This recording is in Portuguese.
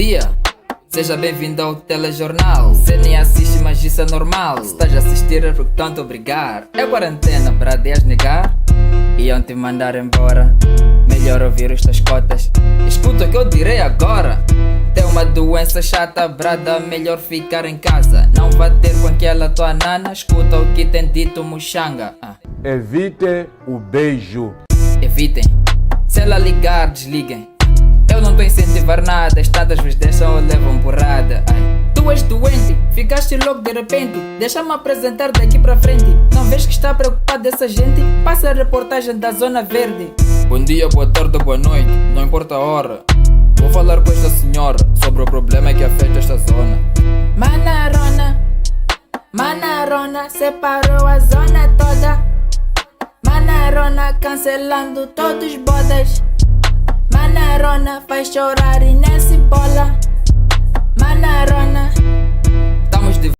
dia, seja bem-vindo ao telejornal. Cê nem assiste, mas isso é normal. Se estás a assistir é porque tanto obrigar. É quarentena para Deus negar. Iam te mandar embora, melhor ouvir os teus cotas. Escuta o que eu direi agora. Tem uma doença chata, brada, melhor ficar em casa. Não vá ter com aquela tua nana. Escuta o que tem dito Muxanga. Evite o beijo. Evitem, se ela ligar, desliguem. Eu não tô a incentivar nada, as tantas vos deixam ou levam porrada. Tu és doente, ficaste louco de repente. Deixa-me apresentar daqui pra frente. Não vês que está preocupado essa gente? Passa a reportagem da Zona Verde. Bom dia, boa tarde, boa noite, não importa a hora. Vou falar com esta senhora sobre o problema que afeta esta zona. Manarona separou a zona toda. Manarona cancelando todos os bodas. Manarona faz chorar e nem se bola.